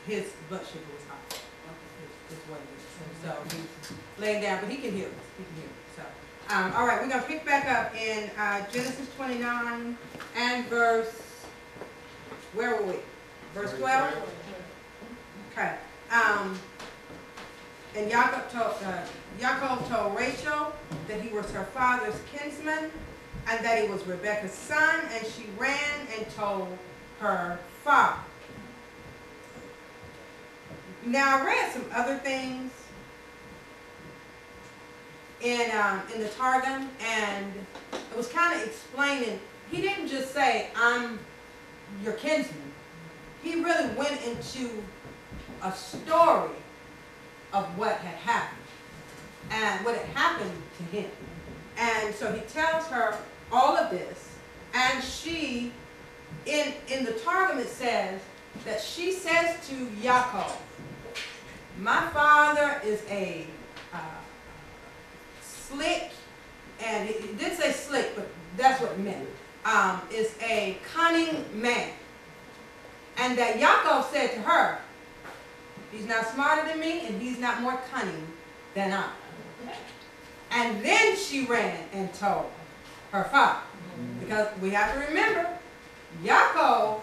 his blood sugar was high. Is what it is. And so he's laying down, but he can hear us. He can hear us. So, all right, we're going to pick back up in Genesis 29 and verse, where were we? Verse 12? Okay. And Yaakov told Rachel that he was her father's kinsman and that he was Rebekah's son, and she ran and told her father. Now I read some other things in the Targum, and it was kind of explaining. He didn't just say, "I'm your kinsman." He really went into a story of what had happened and what had happened to him. And so he tells her all of this, and she, in the Targum it says that she says to Yaakov, "My father is a slick," and it didn't say slick, but that's what it meant, is a cunning man. And that Yaakov said to her, "He's not smarter than me, and he's not more cunning than I." And then she ran and told her father. Because we have to remember, Yaakov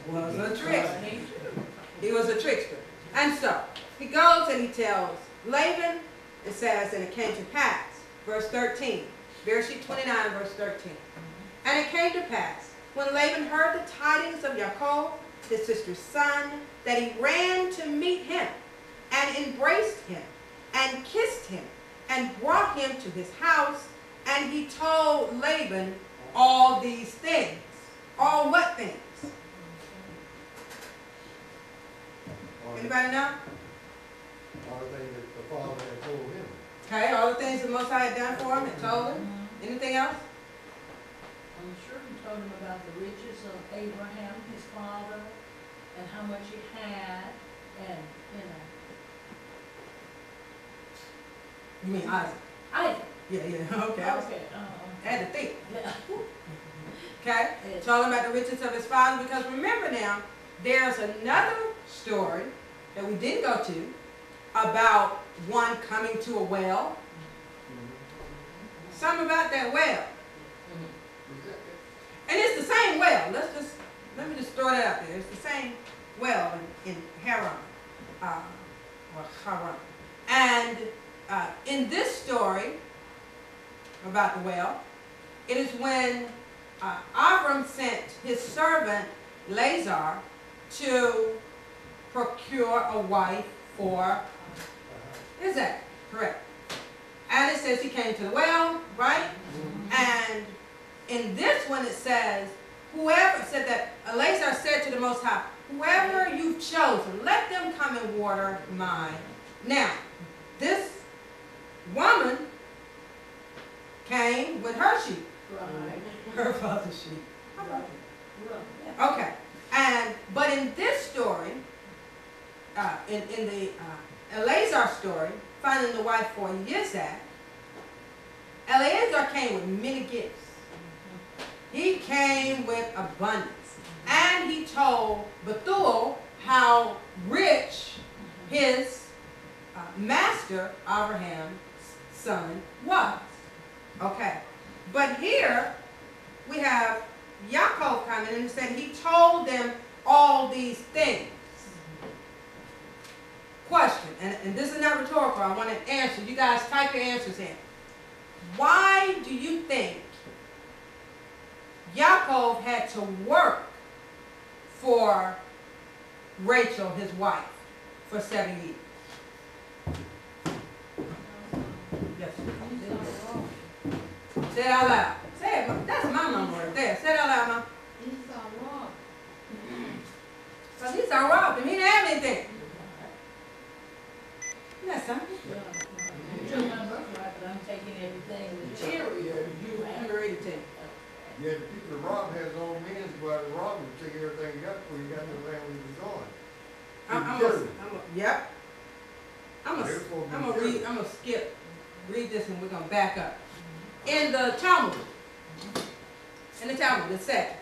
was a trickster. He was a trickster. And so, he goes and he tells Laban, it says, and it came to pass, verse 13, Bereshit 29, verse 13. And it came to pass, when Laban heard the tidings of Yaakov, his sister's son, that he ran to meet him, and embraced him, and kissed him, and brought him to his house, and he told Laban all these things. All what things? Anybody know? All the things that the father had told him. Okay, all the things the Most High had done for him and told him. Anything else? I'm sure he told him about the riches of Abraham, his father, and how much he had, and, You mean Isaac? Isaac. Yeah, okay. Okay. I had to think. Yeah. Okay? Told him about the riches of his father, because remember now, there's another story that we didn't go to about one coming to a well. Something about that well. And it's the same well. Let me just throw that out there. It's the same well in Haran, or Haran. And in this story about the well, it is when Abram sent his servant Lazar to procure a wife for Isaac. Correct. And it says he came to the well, right? And in this one it says, whoever said that, Lazar said to the Most High, "Whoever you've chosen, let them come and water mine." Now, this woman came with her sheep. Right. Her father's sheep. How about Right. that? Okay. But in this story, in the Eleazar story, finding the wife for Isaac, Eleazar came with many gifts. He came with abundance. And he told Bethuel how rich his master, Abraham's son, was. Okay. But here we have Yaakov coming and said he told them all these things. Question, and this is not rhetorical, I want an answer. You guys type your answers in. Why do you think Yaakov had to work for Rachel, his wife, for 7 years? Yes. Say it out loud. Say it. That's my mama right there. Say it out loud, Mom. Esau robbed. Because Esau robbed him. He didn't have anything. Isn't that something? You took my birthright, but I'm taking everything material you have. Number 18. Yeah, the people that robbed had his own means to go out and rob him, take everything he got before he got to the land where he was going. Yep. I'm gonna read this, and we're gonna back up. In the Talmud, it says,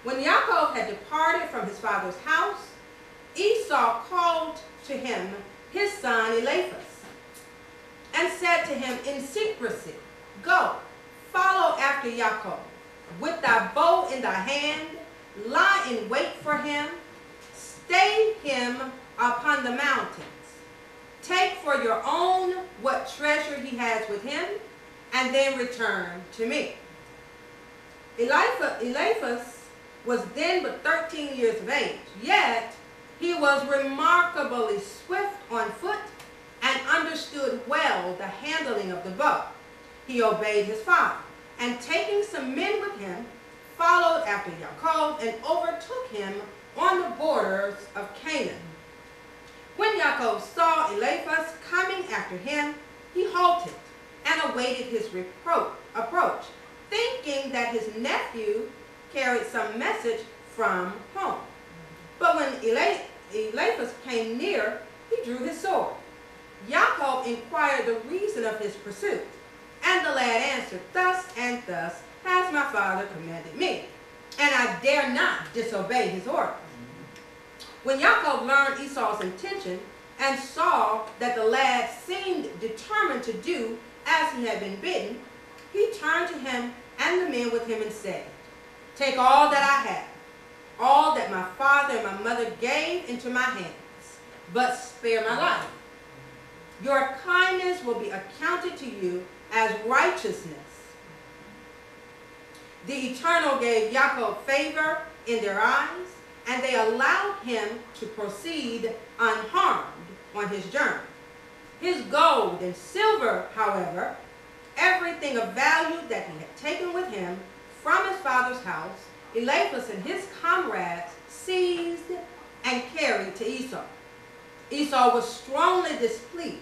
When Yaakov had departed from his father's house, Esau called to him his son Eliphaz, and said to him in secrecy, Go, follow after Yaakov, with thy bow in thy hand, lie in wait for him, stay him upon the mountains. Take for your own what treasure he has with him, and then return to me. Eliphaz was then but 13 years of age, yet he was remarkably swift on foot and understood well the handling of the bow. He obeyed his father, and taking some men with him, followed after Yaakov and overtook him on the borders of Canaan. When Yaakov saw Eliphaz coming after him, he halted and awaited his approach, thinking that his nephew carried some message from home. But when Eliphaz came near, he drew his sword. Yaakov inquired the reason of his pursuit, and the lad answered, Thus and thus has my father commanded me, and I dare not disobey his orders. When Yaakov learned Esau's intention and saw that the lad seemed determined to do as he had been bidden, he turned to him and the men with him and said, Take all that I have, all that my father and my mother gave into my hands, but spare my life. Your kindness will be accounted to you as righteousness. The Eternal gave Yaakov favor in their eyes, and they allowed him to proceed unharmed on his journey. His gold and silver, however, everything of value that he had taken with him from his father's house, Eliphaz and his comrades seized and carried to Esau. Esau was strongly displeased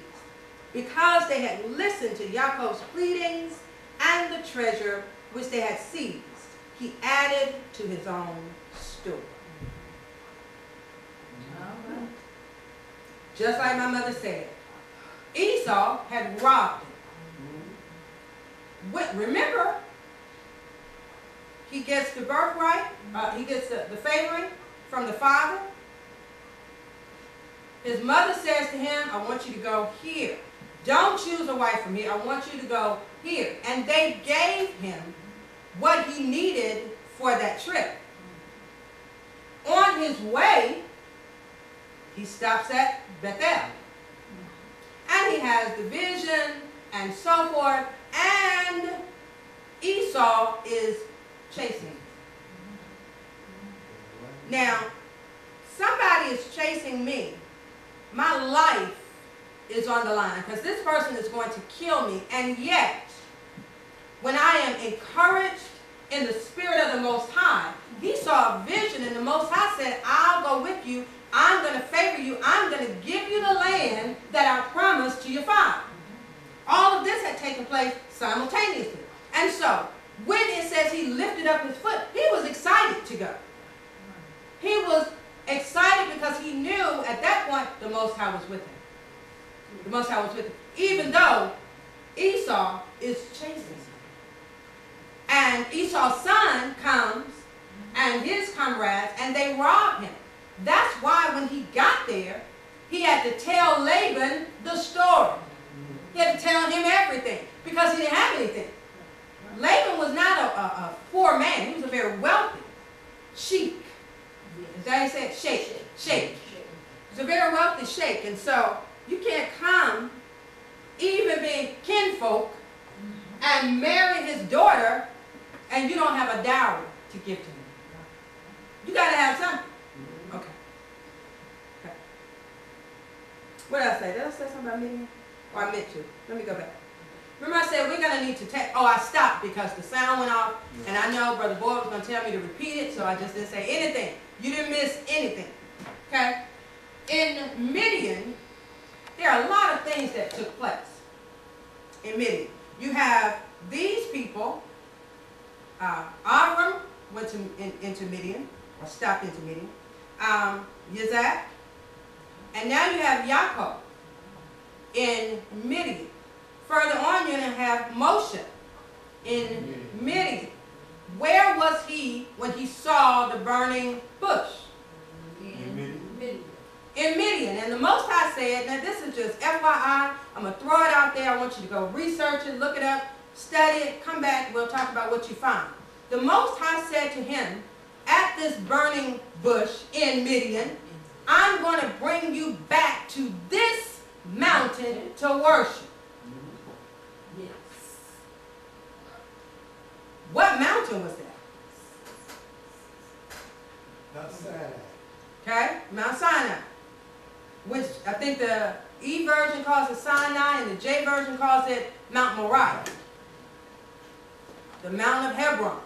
because they had listened to Yaakov's pleadings and the treasure which they had seized. He added to his own store. Just like my mother said, Esau had robbed him. Remember, he gets the birthright, he gets the favoring from the father. His mother says to him, I want you to go here. Don't choose a wife from here. I want you to go here. And they gave him what he needed for that trip. On his way, he stops at Bethel. And he has the vision and so forth. And Esau is chasing him. Now, somebody is chasing me. My life is on the line because this person is going to kill me. And yet, when I am encouraged in the spirit of the Most High, he saw a vision and the Most High said, I'll go with you. I'm going to favor you. I'm going to give you the land that I promised to your father. All of this had taken place simultaneously. And so, when it says he lifted up his foot, he was excited to go. He was excited because he knew at that point the Most High was with him. The Most High was with him. Even though Esau is chasing him. And Esau's son comes and his comrades and they rob him. That's why when he got there, he had to tell Laban the story. He had to tell him everything because he didn't have anything. Laban was not a poor man. He was a very wealthy sheik. Is that how you say it? Sheikh. Sheikh. He's a very wealthy sheikh. And so you can't come, even being kinfolk, and marry his daughter, and you don't have a dowry to give to him. You got to have something. Okay. Okay. What did I say? Did I say something about Midian? Or I meant to. Let me go back. Remember I said we're going to need to take, I stopped because the sound went off, and I know Brother Boyd was going to tell me to repeat it, so I just didn't say anything. You didn't miss anything. Okay? In Midian, there are a lot of things that took place in Midian. You have these people, Abram went into Midian, or stopped into Midian, Yazak, and now you have Yaakov in Midian. Further on, you're going to have Moshe in Midian. Where was he when he saw the burning bush? In Midian. And the Most High said, now this is just FYI, I'm going to throw it out there. I want you to go research it, look it up, study it, come back, we'll talk about what you find. The Most High said to him, at this burning bush in Midian, I'm going to bring you back to this mountain to worship. Yes. What mountain was that? Not Sinai. Okay, Mount Sinai, which I think the E version calls it Sinai and the J version calls it Mount Moriah, the Mount of Hebron.